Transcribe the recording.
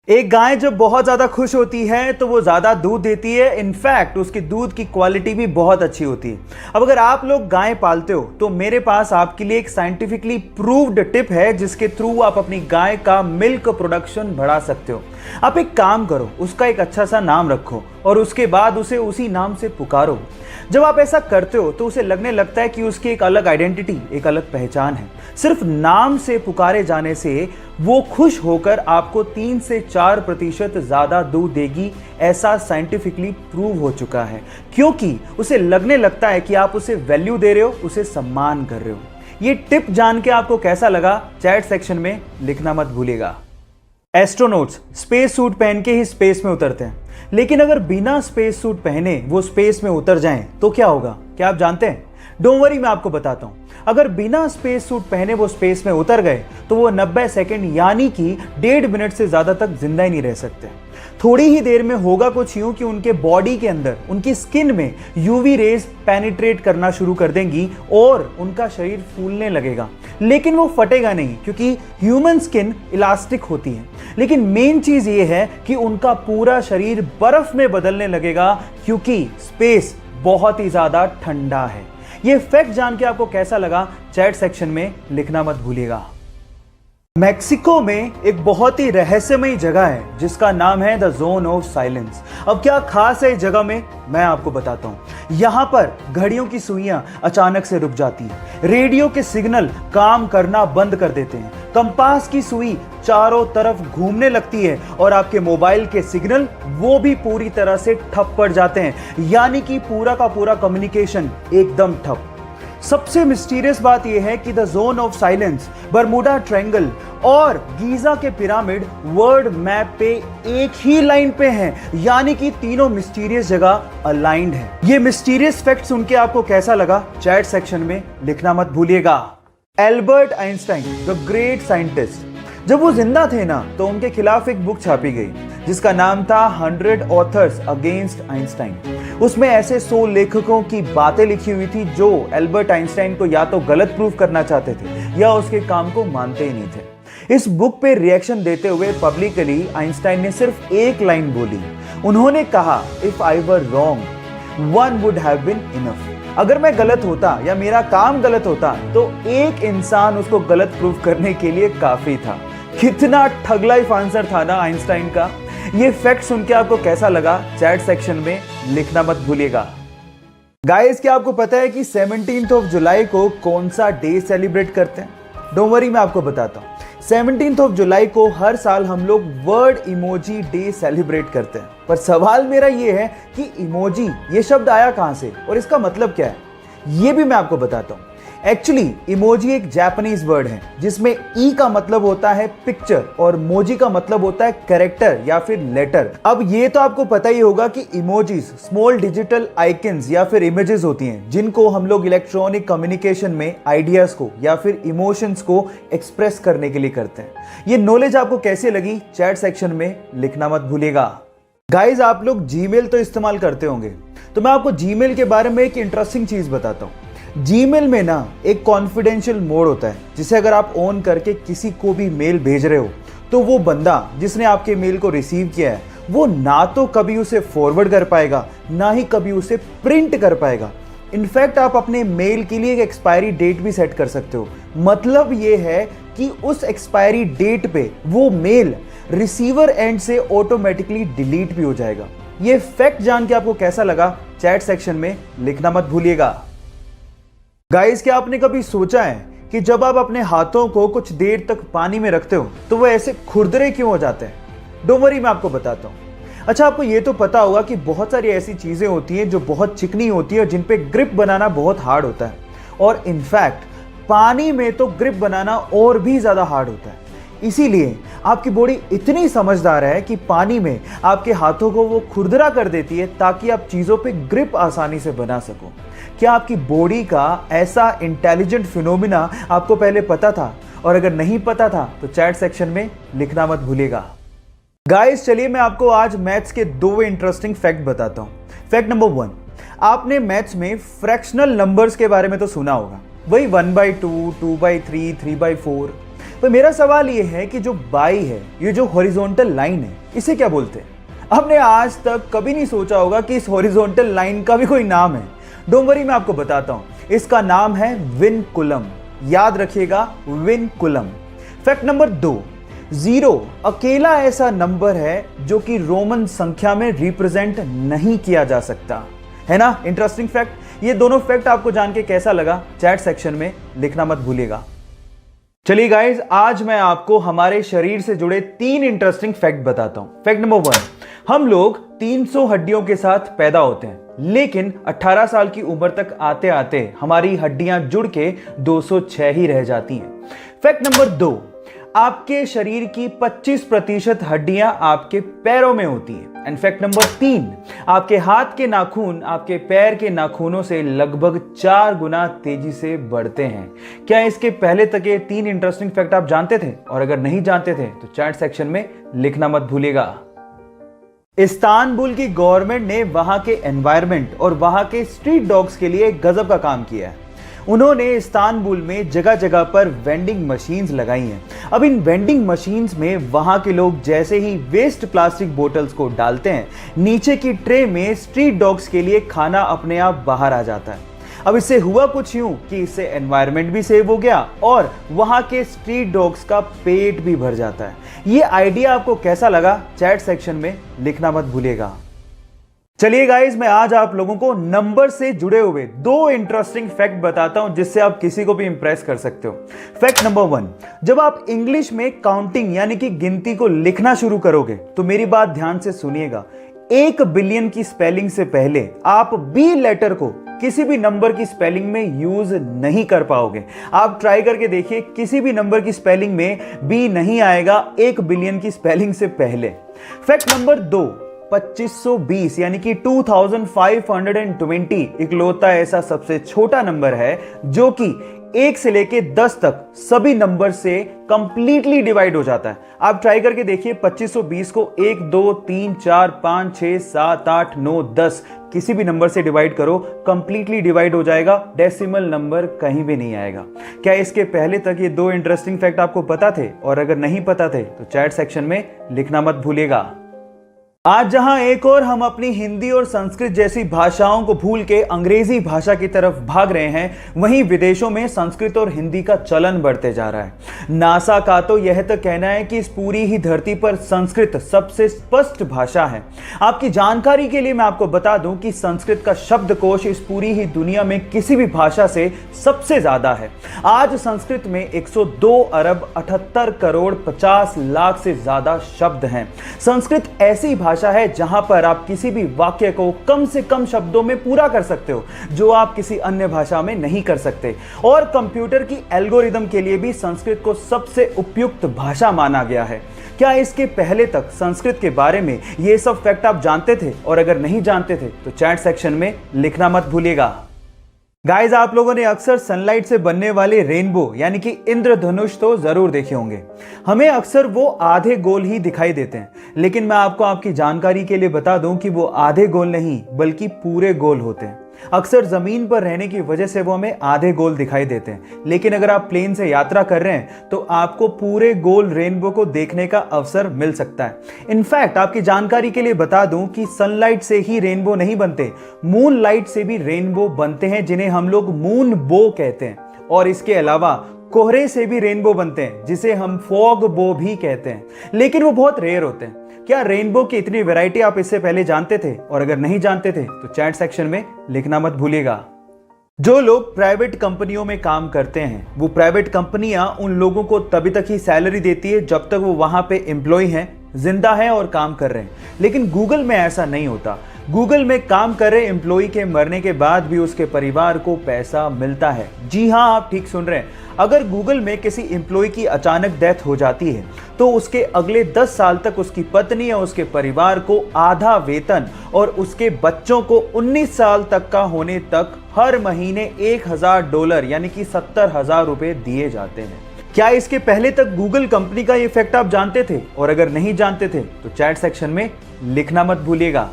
एक गाय जब बहुत ज्यादा खुश होती है तो वो ज्यादा दूध देती है। इनफैक्ट उसकी दूध की क्वालिटी भी बहुत अच्छी होती है। अब अगर आप लोग गाय पालते हो तो मेरे पास आपके लिए एक साइंटिफिकली प्रूव्ड टिप है जिसके थ्रू आप अपनी गाय का मिल्क प्रोडक्शन बढ़ा सकते हो। आप एक काम करो, उसका एक अच्छा सा नाम रखो और उसके बाद उसे उसी नाम से पुकारो। जब आप ऐसा करते हो तो उसे लगने लगता है कि उसकी एक अलग आइडेंटिटी, एक अलग पहचान है। सिर्फ नाम से पुकारे जाने से वो खुश होकर आपको 3 से 4% ज्यादा दूध देगी। ऐसा साइंटिफिकली प्रूव हो चुका है, क्योंकि उसे लगने लगता है कि आप उसे वैल्यू दे रहे हो, उसे सम्मान कर रहे हो। ये टिप जान के आपको कैसा लगा, चैट सेक्शन में लिखना मत भूलिएगा। एस्ट्रोनॉट्स स्पेस सूट पहन के ही स्पेस में उतरते हैं, लेकिन अगर बिना स्पेस सूट पहने वो स्पेस में उतर जाएं तो क्या होगा, क्या आप जानते हैं? डोंट वरी, मैं आपको बताता हूं। अगर बिना स्पेस सूट पहने वो स्पेस में उतर गए तो वो 90 सेकंड यानी कि 1.5 मिनट से ज्यादा तक जिंदा ही नहीं रह सकते। थोड़ी ही देर में होगा कुछ यूं कि उनके बॉडी के अंदर, उनकी स्किन में यूवी रेज पेनिट्रेट करना शुरू कर देंगी और उनका शरीर फूलने लगेगा। लेकिन वो फटेगा नहीं, क्योंकि ह्यूमन स्किन इलास्टिक होती है। लेकिन मेन चीज ये है कि उनका पूरा शरीर बर्फ में बदलने लगेगा, क्योंकि स्पेस बहुत ही ज्यादा ठंडा है। ये फैक्ट जान के आपको कैसा लगा, चैट सेक्शन में लिखना मत भूलिएगा। मैक्सिको में एक बहुत ही रहस्यमयी जगह है जिसका नाम है द जोन ऑफ साइलेंस। अब क्या खास है इस जगह में, मैं आपको बताता हूं। यहां पर घड़ियों की सुइयां अचानक से रुक जाती है, रेडियो के सिग्नल काम करना बंद कर देते हैं, कंपास की सुई चारों तरफ घूमने लगती है और आपके मोबाइल के सिग्नल वो भी पूरी तरह से ठप पड़ जाते हैं, यानी कि पूरा का पूरा कम्युनिकेशन एकदम ठप। सबसे मिस्टीरियस बात यह है कि the zone of silence, Bermuda triangle और गीजा के पिरामिड वर्ल्ड मैप पे एक ही लाइन पे हैं, यानी कि तीनों मिस्टीरियस जगह अलाइंड है। ये मिस्टीरियस फैक्ट सुन के आपको कैसा लगा, चैट सेक्शन में लिखना मत भूलिएगा। Albert Einstein the great scientist, जब वो जिंदा थे ना तो उनके खिलाफ एक बुक छापी गई जिसका नाम था 100 ऑथर्स अगेंस्ट आइंस्टाइन। उसमें ऐसे 100 लेखकों की बातें लिखी हुई थी जो एल्बर्ट आइंस्टाइन को या तो गलत प्रूव करना चाहते थे या उसके काम को मानते ही नहीं थे। इस बुक पे रिएक्शन देते हुए पब्लिकली आइंस्टाइन ने सिर्फ एक लाइन बोली। उन्होंने कहा, if I were wrong one would have been enough. अगर मैं गलत होता या मेरा काम गलत होता तो एक इंसान उसको गलत प्रूव करने के लिए काफी था। कितना ठग लाइफ आंसर था ना आइंस्टाइन का। ये फैक्ट सुन के आपको कैसा लगा, चैट सेक्शन में लिखना मत भूलिएगा। गाइस, क्या आपको पता है कि 17th ऑफ जुलाई को कौन सा डे सेलिब्रेट करते हैं? डोंट वरी, मैं आपको बताता हूँ। 17th ऑफ जुलाई को हर साल हम लोग वर्ल्ड इमोजी डे सेलिब्रेट करते हैं। पर सवाल मेरा ये है कि इमोजी ये शब्द आया कहां से और इसका मतलब क्या है, ये भी मैं आपको बताता हूं। एक्चुअली इमोजी एक जापानीज वर्ड है जिसमें ई का मतलब होता है पिक्चर और मोजी का मतलब होता है कैरेक्टर या फिर लेटर। अब ये तो आपको पता ही होगा कि इमोजीज स्मॉल डिजिटल आइकन्स या फिर इमेजेस होती हैं जिनको हम लोग इलेक्ट्रॉनिक कम्युनिकेशन में आइडियाज को या फिर इमोशंस को एक्सप्रेस करने के लिए करते हैं। ये नॉलेज आपको कैसे लगी, चैट सेक्शन में लिखना मत भूलिएगा। गाइज, आप लोग जीमेल तो इस्तेमाल करते होंगे, तो मैं आपको जीमेल के बारे में एक इंटरेस्टिंग चीज बताता हूँ। जीमेल में ना एक कॉन्फिडेंशियल मोड होता है जिसे अगर आप ऑन करके किसी को भी मेल भेज रहे हो तो वो बंदा जिसने आपके मेल को रिसीव किया है वो ना तो कभी उसे फॉरवर्ड कर पाएगा, ना ही कभी उसे प्रिंट कर पाएगा। इनफैक्ट आप अपने मेल के लिए एक एक्सपायरी डेट भी सेट कर सकते हो। मतलब ये है कि उस एक्सपायरी डेट पे वो मेल रिसीवर एंड से ऑटोमेटिकली डिलीट भी हो जाएगा। ये फैक्ट जान के आपको कैसा लगा, चैट सेक्शन में लिखना मत भूलिएगा। गाइस, क्या आपने कभी सोचा है कि जब आप अपने हाथों को कुछ देर तक पानी में रखते हो तो वो ऐसे खुरदरे क्यों हो जाते हैं? डोंट वरी, मैं आपको बताता हूं। अच्छा, आपको ये तो पता होगा कि बहुत सारी ऐसी चीजें होती हैं जो बहुत चिकनी होती है और जिन पे ग्रिप बनाना बहुत हार्ड होता है, और इनफैक्ट पानी में तो ग्रिप बनाना और भी ज्यादा हार्ड होता है। इसीलिए आपकी बॉडी इतनी समझदार है कि पानी में आपके हाथों को वो खुरदरा कर देती है ताकि आप चीजों पे ग्रिप आसानी से बना सको। क्या आपकी बॉडी का ऐसा इंटेलिजेंट फिनोमिना आपको पहले पता था? और अगर नहीं पता था तो चैट सेक्शन में लिखना मत भूलिएगा। गाइस, चलिए मैं आपको आज मैथ्स के 2 इंटरेस्टिंग फैक्ट बताता हूं। फैक्ट नंबर 1, आपने मैथ्स में फ्रैक्शनल नंबर्स के बारे में तो सुना होगा, वही 1/2, 2/3, 3/4। पर मेरा सवाल ये है कि जो बाई है, ये जो हॉरिजॉन्टल लाइन है, इसे क्या बोलते हैं? आपने आज तक कभी नहीं सोचा होगा कि इस हॉरिजॉन्टल लाइन का भी कोई नाम है। डोंट वरी, मैं आपको बताता हूं। इसका नाम है विनकुलम। याद रखिएगा, विनकुलम। फैक्ट नंबर 2, 0 अकेला ऐसा नंबर है जो कि रोमन संख्या में रिप्रेजेंट नहीं किया जा सकता। है ना इंटरेस्टिंग फैक्ट? ये दोनों फैक्ट आपको जान के कैसा लगा, चैट सेक्शन में लिखना मत भूलिएगा। चलिए गाइस, आज मैं आपको हमारे शरीर से जुड़े 3 इंटरेस्टिंग फैक्ट बताता हूं। फैक्ट नंबर 1, हम लोग 300 हड्डियों के साथ पैदा होते हैं, लेकिन 18 साल की उम्र तक आते आते हमारी हड्डियां जुड़ के 206 ही रह जाती हैं। फैक्ट नंबर 2, आपके शरीर की 25% हड्डियां आपके पैरों में होती हैं। एंड फैक्ट नंबर 3, आपके हाथ के नाखून आपके पैर के नाखूनों से लगभग 4 गुना तेजी से बढ़ते हैं। क्या इसके पहले तक ये 3 इंटरेस्टिंग फैक्ट आप जानते थे? और अगर नहीं जानते थे तो चैट सेक्शन में लिखना मत भूलिएगा। इस्तांबुल की गवर्नमेंट ने वहां के एनवायरनमेंट और वहां के स्ट्रीट डॉग्स के लिए गजब का काम किया है। उन्होंने इस्तांबुल में जगह जगह पर वेंडिंग मशीन्स लगाई हैं। अब इन वेंडिंग मशीन्स में वहां के लोग जैसे ही वेस्ट प्लास्टिक बोतल्स को डालते हैं, नीचे की ट्रे में स्ट्रीट डॉग्स के लिए खाना अपने आप बाहर आ जाता है। अब इससे हुआ कुछ यूं कि इससे एनवायरनमेंट भी सेव हो गया और वहां के स्ट्रीट डॉग्स का पेट भी भर जाता है। ये आइडिया आपको कैसा लगा, चैट सेक्शन में लिखना मत भूलिएगा। चलिए गाइस, मैं आज आप लोगों को नंबर से जुड़े हुए 2 इंटरेस्टिंग फैक्ट बताता हूं जिससे आप किसी को भी इंप्रेस कर सकते हो। फैक्ट नंबर 1, जब आप इंग्लिश में काउंटिंग यानी कि गिनती को लिखना शुरू करोगे तो मेरी बात ध्यान से सुनिएगा। 1 बिलियन की स्पेलिंग से पहले आप बी लेटर को किसी भी नंबर की स्पेलिंग में यूज नहीं कर पाओगे। आप ट्राई करके देखिए, किसी भी नंबर की स्पेलिंग में बी नहीं आएगा 1 बिलियन की स्पेलिंग से पहले। फैक्ट नंबर 2, 2520 यानी कि 2520 इकलौता ऐसा सबसे छोटा नंबर है जो कि 1 से लेके 10 तक सभी नंबर से कंप्लीटली डिवाइड हो जाता है। आप ट्राई करके देखिए, 2520 को 1 2 3 4 5 6 7 8 9 10 किसी भी नंबर से डिवाइड करो, कंप्लीटली डिवाइड हो जाएगा, डेसिमल नंबर कहीं भी नहीं आएगा। क्या इसके पहले तक ये 2 इंटरेस्टिंग फैक्ट आपको पता थे? और अगर नहीं पता थे तो चैट सेक्शन में लिखना मत भूलिएगा। आज जहां एक और हम अपनी हिंदी और संस्कृत जैसी भाषाओं को भूल के अंग्रेजी भाषा की तरफ भाग रहे हैं, वहीं विदेशों में संस्कृत और हिंदी का चलन बढ़ते जा रहा है। नासा का तो यह तक कहना है कि इस पूरी ही धरती पर संस्कृत सबसे स्पष्ट भाषा है। आपकी जानकारी के लिए मैं आपको बता दूं कि संस्कृत का शब्दकोश इस पूरी ही दुनिया में किसी भी भाषा से सबसे ज्यादा है। आज संस्कृत में 102 अरब 78 करोड़ 50 लाख से ज्यादा शब्द हैं। संस्कृत ऐसी भाषा है जहां पर आप किसी भी वाक्य को कम से कम शब्दों में पूरा कर सकते हो, जो आप किसी अन्य भाषा में नहीं कर सकते। और कंप्यूटर की एल्गोरिदम के लिए भी संस्कृत को सबसे उपयुक्त भाषा माना गया है। क्या इसके पहले तक संस्कृत के बारे में ये सब फैक्ट आप जानते थे? और अगर नहीं जानते थे तो चैट सेक्शन में लिखना मत भूलिएगा। गाइस, आप लोगों ने अक्सर सनलाइट से बनने वाले रेनबो यानी कि इंद्रधनुष तो जरूर देखे होंगे। हमें अक्सर वो आधे गोल ही दिखाई देते हैं, लेकिन मैं आपको आपकी जानकारी के लिए बता दूं कि वो आधे गोल नहीं बल्कि पूरे गोल होते हैं। अक्सर जमीन पर रहने की वजह से वो हमें आधे गोल दिखाई देते हैं, लेकिन अगर आप प्लेन से यात्रा कर रहे हैं तो आपको पूरे गोल रेनबो को देखने का अवसर मिल सकता है। इनफैक्ट आपकी जानकारी के लिए बता दूं कि सनलाइट से ही रेनबो नहीं बनते, मून लाइट से भी रेनबो बनते हैं, जिन्हें हम लोग मून बो कहते हैं। और इसके अलावा कोहरे से भी रेनबो बनते हैं, जिसे हम फॉग बो भी कहते हैं, लेकिन वो बहुत रेयर होते हैं। क्या रेनबो की इतनी वैरायटी आप इससे पहले जानते थे? और अगर नहीं जानते थे तो चैट सेक्शन में लिखना मत भूलिएगा। जो लोग प्राइवेट कंपनियों में काम करते हैं, वो प्राइवेट कंपनियां उन लोगों को तभी तक ही सैलरी देती है जब तक वो वहां पे एम्प्लॉय हैं, जिंदा हैं और काम कर रहे हैं। लेकिन गूगल में ऐसा नहीं होता। गूगल में काम कर रहे एम्प्लॉय के मरने के बाद भी उसके परिवार को पैसा मिलता है। जी हां, आप ठीक सुन रहे हैं। अगर गूगल में किसी एम्प्लॉय की अचानक डेथ हो जाती है तो उसके अगले 10 साल तक उसकी पत्नी या उसके परिवार को आधा वेतन और उसके बच्चों को 19 साल तक का होने तक हर महीने $1000 यानी कि 70,000 रुपए दिए जाते हैं। क्या इसके पहले तक गूगल कंपनी का ये फैक्ट आप जानते थे? और अगर नहीं जानते थे तो चैट सेक्शन में लिखना मत भूलिएगा।